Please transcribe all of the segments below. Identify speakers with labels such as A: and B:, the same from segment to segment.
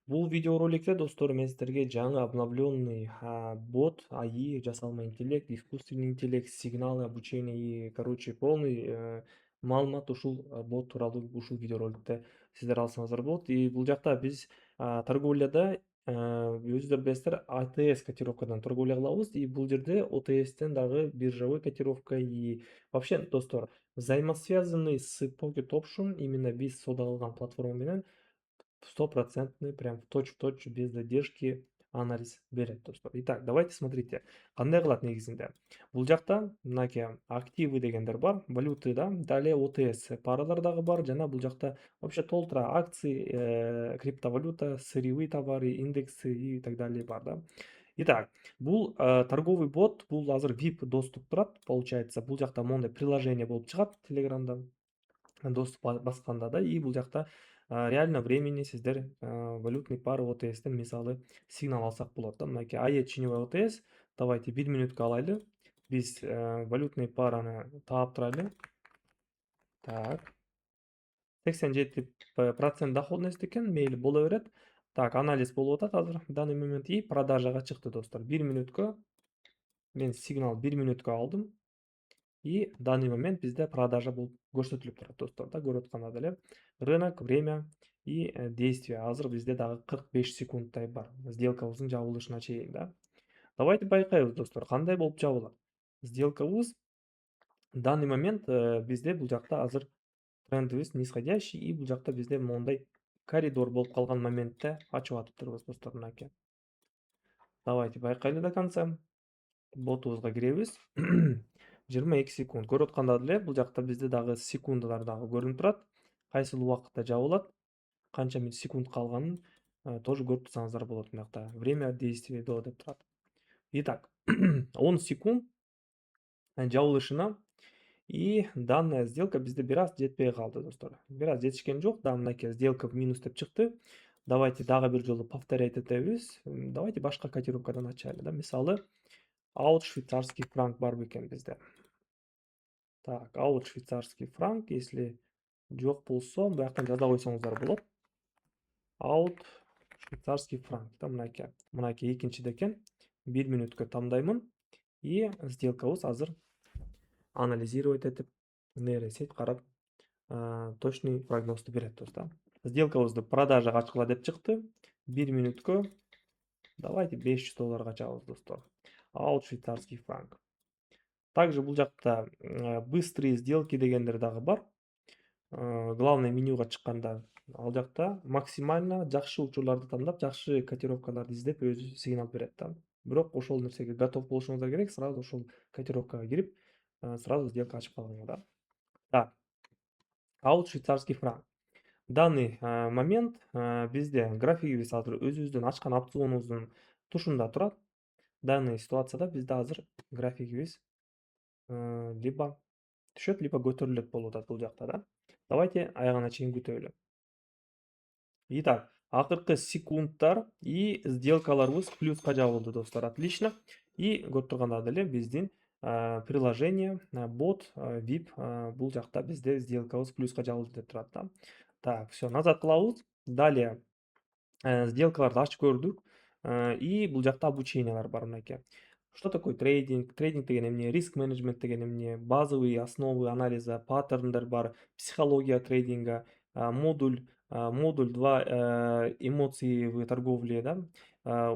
A: Бул видеороликте достор мен сиздерге жаңы обновленный бот, АИ, жасалма интеллект, искусственный интеллект, сигналы, обучение и, короче, полный маалымат ушул бот тууралуу ушул видеороликте сиздер алсаңыздар болот. И бул жакта биз торговляда өзүңүздөр билесиздер, АТС котировкадан торговля кылабыз. И бул жерде ОТСтен дагы биржевой котировка и вообще, достор, взаимосвязанный с Pocket Option именно биз соода кылган платформа менен стопроцентный, прям в точь, без задержки анализ берет, достор. Итак, давайте смотрите, кандай кылат негизинде. Бул жакта мынакей активы дегендер бар, валютыда, далее ОТС паралар дагы бар, жана бул жакта вообще толтура акции, криптовалюта, сырьевые товары, индексы и так далее бар да. Итак, бул торговый бот, бул азыр VIP доступ турат, получается. Бул жакта моундай приложение болуп чыгат Телеграмда доступ басканда да. И бул жакта реально времени сиздер валютный пары ОТСтен мисалы сигнал алсак болот да. Мынакей АЕ теневой ОТС, давайте 1 минутка алайлы. Биз валютный параны таап турайлы. Так, 87% доходность экен, мейли боло берет. Так, анализ болуп атат азыр в данный момент. И продажага чыкты, достор. 1 минутка мен сигнал 1 минутка алдым. И в данный момент bizde продажа болуп көрсөтүлүп турат, достор да, көрүп аткандай эле. Рынок, время и действие. Азыр бизде дагы 45 секундтай бар сделкабыздын жабылышына чейин да. Давайте байкайбыз, достор, кандай болуп жабылат. Сделкабыз в данный момент бизде бул жакта азыр трендибиз нисходящий, и бул жакта бизде моундай коридор болуп калган моментте ачып атыптырбыз, достор, мынакей. Давайте байкайлы до конца. Ботубузга киребиз. 22 секунд. Көрүп аткандай эле, бул жакта бизде дагы секундалар дагы көрүнүп турат. Кайсыл убакытта жабылат, канча секунд калганын тоже көрүп турсаңыздар болот мына жакта. Время действия до деп турат. Итак, 10 секунд жабылышына. И данная сделка бизде бир аз жетпей калды, достор. Бир аз жетишкен жок, да, мынакей сделка в минус деп чыкты. Давайте дагы бир жолу повторять этебиз. Давайте башка котировкадан ачайлы да. Мисалы, аут швейцарский франк бар бекен бизде. Так, аут швейцарский франк, если жок болсо, бияктан жаза койсоңуздар болот. Аут швейцарский франк да, мынакей экинчиде экен. 1 минутка тандаймын. И сделкабыз азыр анализировать этип, нейросеть карап, точный прогнозду берет, достор. Сделкабызды продажага ачкыла деп чыкты. 1 минутка. Давайте $500 ачабыз, достор. Аут швейцарский франк. Также бул жакта быстрые сделки дегендер дагы бар. Главный менюга чыкканда ал жакта максимально жакшы учурларды тандап, жакшы котировкаларды издеп өзү сигнал берет да. Бирок ошол нерсеге готов болушуңуздар керек, сразу ошол котировкага кирип, сразу сделка ачып калгыла да. Так, аут швейцарский франк. В данный момент бизде графигибиз азыр өзүбүздүн ачкан опционубуздун тушунда турат. Данный ситуацияда бизде азыр графигибиз либо түшөт, либо көтөрүлөт болуп атат бул жакта да. Давайте аягына чейин күтөлү. Итак, акыркы секундтар и сделкаларыбыз плюска жабылды, достор. Отлично. И көрүп тургандай эле биздин приложение, бот, VIP бул жакта бизде сделкабыз плюска жабылды деп турат да. Так, все, назад кылабыз. Далее сделкаларды ачып көрдүк. И бул жакта обучениялар бар мынакей. Что такое трейдинг? Трейдинг деген эмне? Риск менеджмент деген эмне? Базовые основы анализа, паттерндар бар, психология трейдинга, модуль, модуль 2 эмоции в торговле, да,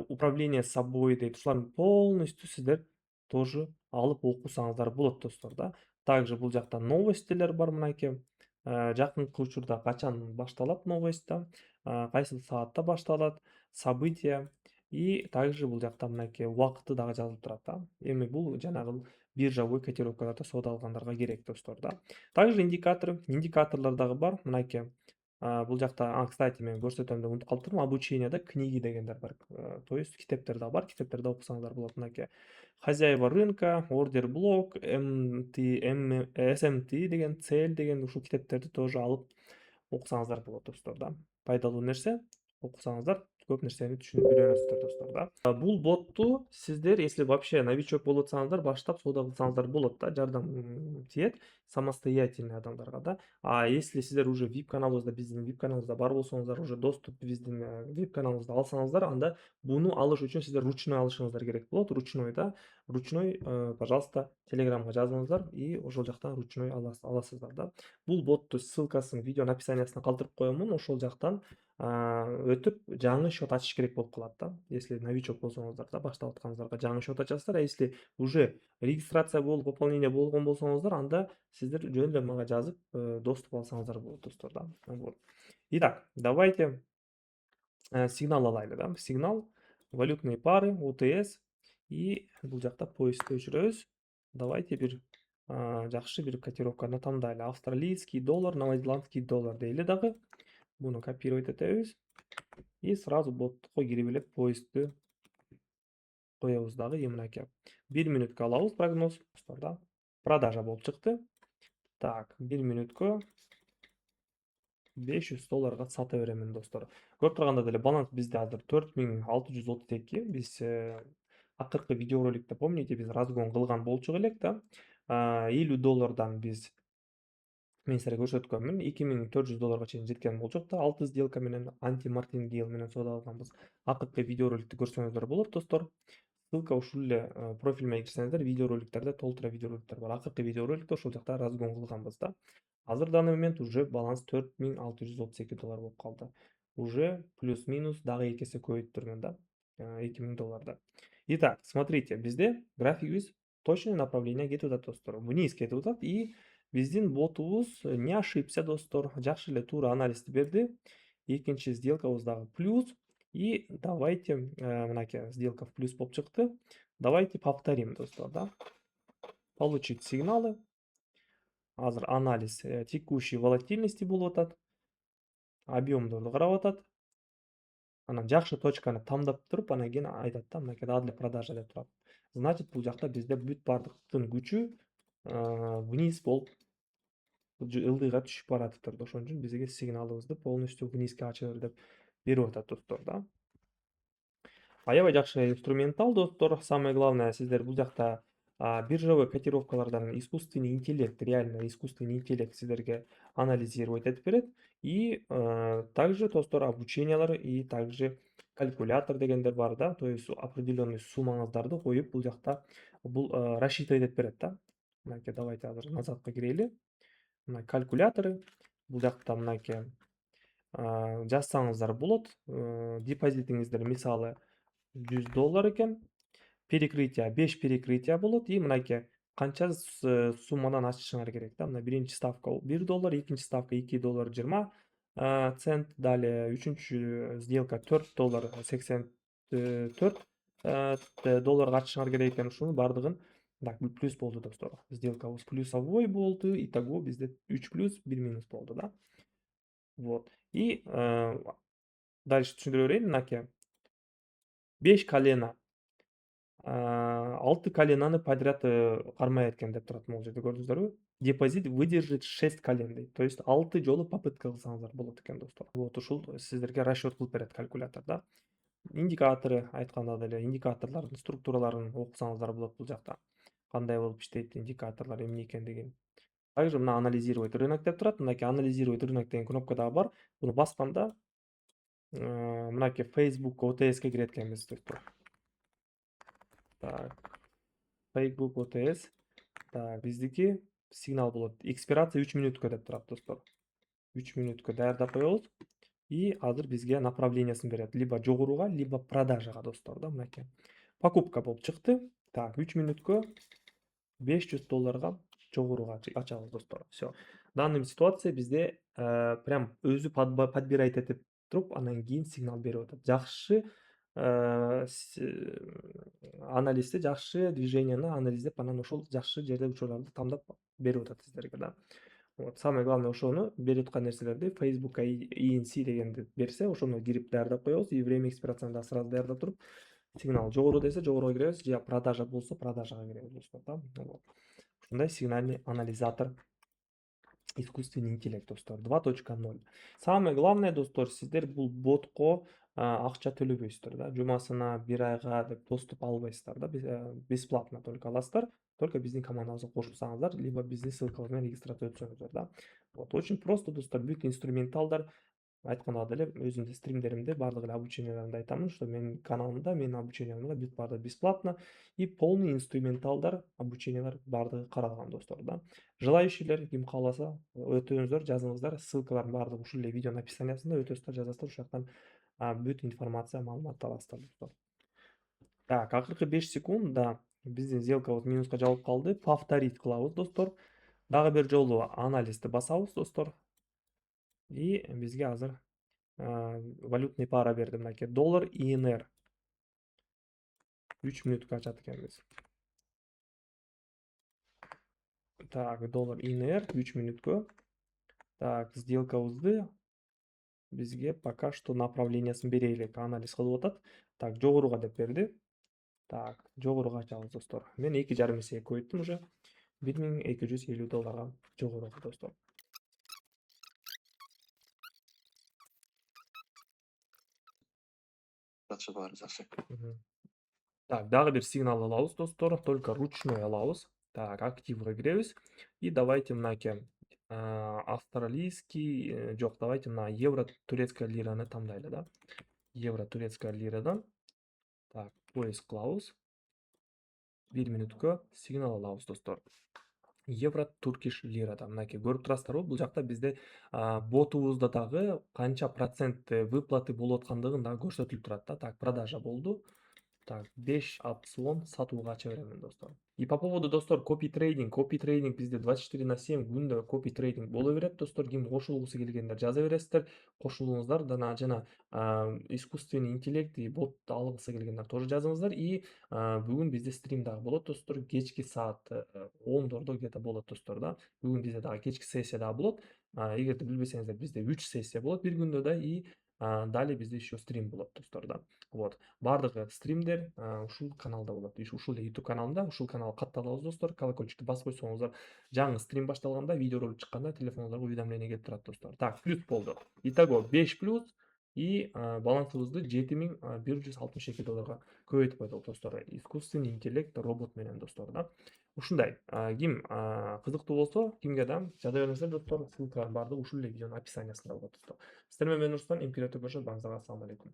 A: управление собой дейт. Ушуларды полностью сиздер тоже алып окусаңыздар болот, достор, да. Также бул жакта новостилер бар мынакей. Жакынкы учурда качан башталат новость да, кайсыл саатта башталат, события. И также бул жакта мынакей убакыты дагы жазылып турат да. Эми бул жанагы биржевой котировкаларда соода алгандарга керек, достор, да. Также индикаторлор дагы бар мынакей. Бул жакта, кстати, мен көрсөтөм деп унутуп калыптырмын. Обучениеда книги дегендер бар. То есть китептер да бар, китептерде окусаңыздар болот мынакей. Хозяева рынка, ордер блок, SMT деген, цель деген ушул китептерди тоже алып окусаңыздар болот, достор, да. Пайдалуу нерсе, окусаңыздар көп нерсени үйрөнөсүздөр достор да. Бул ботту сиздер, если вообще новичок болуп атсаңыздар, баштап соода кылсаңыздар болот да, жардам тиет самостоятельный адамдарга да. А если сиздер уже VIP каналыбызда, биздин VIP каналыбызда бар болсоңуздар, уже доступ биздин VIP каналыбызда алсаңыздар, анда буну алыш үчүн сиздер ручной алышыңыздар керек болот. Ручной, пожалуйста, Телеграмга жазыңыздар и ошол жактан ручной аласыздар да. Бул ботту ссылкасын видеонун описаниясына калтырып коемун. Ошол жактан өтүп жаңы счет ачыш керек болуп калат да. Если новичок болсоңуздар да, баштап атканыңыздарга жаңы счет ачасыздар. А если уже регистрация болуп, пополнение болгон болсоңуздар, анда сиздер жөн эле мага жазып, доступ алсаңыздар болот достор да. Вот. Итак, давайте сигнал алайлы да. Сигнал, валютные пары, ОТС и бул жакта поиск өчүрөбүз. Давайте бир жакшы бир котировканы тандайлы. Австралийский доллар, новозеландский доллар дейли дагы. Буну копировать этебиз и сразу боттукка кирип элеп поискту коебуз дагы. И мынакей 1 мүнөткө алабыз прогноз достор да. Продажа болуп чыкты. Так, 1 мүнөткө 500 долларга сата беремин достор. Көрүп турганда деле баланс бизде азыр 4632. Биз акыркы видеороликте, помните, биз разгон кылган болчук элек да. 50 доллардан биз мен силерге көрсөткөнмүн. 2400 долларга чейин жеткен болчук да. 6 сделка менен анти-мартингейл менен соода кылганбыз. Акыркы видеороликти көрсөңүздөр болот достор. Ссылка ушул эле профилиме кирсеңиздер, видеороликтерде толтура видеороликтер бар. Акыркы видеороликте ошол жакта разгон кылганбыз да. Азыр данный момент уже баланс 4632 доллар болуп калды. Уже плюс-минус дагы 2 эсе көбөйттүрмүн да. 2000 долларда. Итак, смотрите, бизде графигибиз точный направление кетип атат достор. Вниз кетип атат и биздин ботубуз не ошибся достор. Жакшы эле туура анализди берди. Экинчи сделкабыз дагы плюс. И давайте, мынакей сделка в плюс болуп чыкты. Давайте повторим достор да. Получить сигналы. Азыр анализ текущей волатильности болуп атат. Объемдорду карап атат. Анан жакшы точканы тандап туруп, анан кийин айтат да, мынакей дагы эле продажа деп турат. Значит, бул жакта бизде бүт бардыктын күчү вниз болуп ылдыйга түшүп баратыптыр. Ошон үчүн бизге сигналыбызды полностью внизге ача бер деп берип атат достор да. Аябай жакшы инструментал достор. Самое главное, сиздер бул жакта биржевой котировкалардан искусственный интеллект, реально искусственный интеллект сиздерге анализировать этип берет. И также достор обучениялар и также калькулятор дегендер бар да. То есть определенный суммаңыздарды коюп бул жакта бул рассчитывать этип берет да. Мынакей давайте азыр назадка кирели. Мына калькуляторы бул жакта мынакей жазсаңыздар болот. Депозитиңиздер мисалы 100 доллар экен. Перекрытие 5 перекрытие болот. И мынакей канча суммадан ачышыңар керек да. Мына биринчи ставка 1 доллар, экинчи ставка 2 доллар 20 цент. Далее үчүнчү сделка 4 доллар 84 долларга ачышыңар керек экен. Ушунун бардыгын так плюс болду достор. Сделкабыз плюсовой болду. Итого бизде 3 плюс 1 минус болду да. Вот. И дальше түшүндүрө берейин. Мынакей 5 колено 6 коленаны подряд кармай экен деп турат могул жерде, көрдүңүздөрбү? Депозит выдержит 6 колен дейт. То есть 6 жолу попытка кылсаңыздар болот экен достор. Вот ушул сиздерге расчет кылып берет калькулятор да. Индикаторы айтканда деле индикаторлордун структураларын окусаңыздар болот бул жакта. Кандай болуп иштейт индикаторлор, эмне экендигин. Также мына анализировать рынок деп турат. Мынакей анализировать рынок деген кнопка дагы бар. Буну басканда мынакей Facebook OTS-ке кирет экенбиз достор. Так. Facebook OTS. Так, биздики сигнал болот. Экспирация 3 мүнөткө деп турат достор. 3 мүнөткө даярдап коебуз. И азыр бизге направлениясын берет. Либо жогоруга, либо продажага достор да, мынакей. Покупка болуп чыкты. Так, 3 мүнөткө 500 долларга жогоруга ачабыз достор. Всё. Данный ситуация бизде прям өзү подбирать этип туруп, анан кийин сигнал берип атат. Жакшы анализди, жакшы движенияны анализдеп, анан ошол жакшы жерде учурларды тандап берип атат сиздерге да. Вот, самое главное ошону берип аткан нерселерди Facebook'ка ENC дегенди берсе, ошону кирип даярдап коебуз. И время экспирацияны да сразу даярдап туруп, сигнал жогору десе жогоруга киребиз, же продажа болсо продажага киребиз достор да. Ушундай сигнальный анализатор искусственный интеллект достор 2.0. Самое главное достор, сиздер бул ботко акча төлөбөйсүздөр да. Жумасына, бир айга деп доступ албайсыздар да. Бесплатно только аласыздар. Только биздин командабызга кошулсаңыздар, либо биздин ссылкабыз менен регистрация өтсөңүздөр да. Вот очень просто достор, бүт инструменталдар айткандай эле өзүмдүн стримдеримде баардык эле обученияларымда айтамын, что менин каналымда, менин обучениямда бүт баардыгы бесплатно и полный инструменталдар, обучениялар баардыгы каралган достор да. Желающийлер ким кааласа өтөңүздөр, жазыңыздар. Ссылкалардын баардыгы ушул эле видеонун описаниясында, өтөсүздөр, жазасыздар, ушул жактан бүт информация, маалыматты аласыздар достор. Так, акыркы 5 секунд, да, биздин сделкабыз минуска жабылып калды. Повторить кылабыз достор. Дагы бир жолу анализди басабыз достор. И бизге азыр валютный пара берди мынакей. Доллар ИНР. 3 мүнөткө ачат экенбиз. Так, доллар ИНР 3 мүнөткө. Так, сделкабызды бизге пока что направлениясын бере элек, анализ кылып атат. Так, жогоруга деп берди. Так, жогоруга ачабыз достор. Мен 2,5 эсеге көбөйттүм уже. $1250 жогору достор.
B: Жакшы баары жакшы.
A: Так, дагы бир сигнал алабыз достор, только ручной алабыз. Так, активга киребиз и давайте мынакей австралийский, жок, давайте мына евро турецкая лираны тандайлы да. Евро турецкая лирадан так, поиск кылабыз. 1 мүнөткө сигнал алабыз достор. Евро туркиш лирадан мынакей көрүп турасыздарбы? Бул жакта бизде ботубузда дагы канча процент выплаты болуп аткандыгын дагы көрсөтүлүп турат да. Так, продажа болду. Так, 5 опцион сатууга ача беремин достор. И по поводу достор копи трейдинг бизде 24/7 күндө копи трейдинг боло берет достор. Ким кошулгусу келгендер жаза бересиздер. Кошулуңуздар, жана искусственный интеллект и бот алгысы келгендер тоже жазыңыздар. И бүгүн бизде стрим дагы болот достор. Кечки саат 10дордо где-то болот достор да. Бүгүн бизде дагы кечки сессия дагы болот. Эгерде билбесеңиздер, бизде 3 сессия болот бир күндө да, и далее бизде еще стрим болот достор да. Вот. Баардык стримдер ушул каналда болот. Ушул эле YouTube каналымда, ушул каналга катталыңыз достор. Колокольчикту басып койсоңуздар, жаңы стрим башталганда, видео ролик чыкканда телефонуңуздарга уведомление келип турат достор. Так, плюс болду. Итого 5 плюс и балансыбызды $7162 көбөйтүп койдук достор. Искусственный интеллект робот менен достор да. Ушундай. Ким кызыктуу болсо, кимге да жаза бериңиздер достор. Ссылкалардын баардыгы ушул эле видеонун описаниясында болот достор. Сиздер менен мен Руслан, Империятор Башар, баарыңыздарга ассаламу алейкум.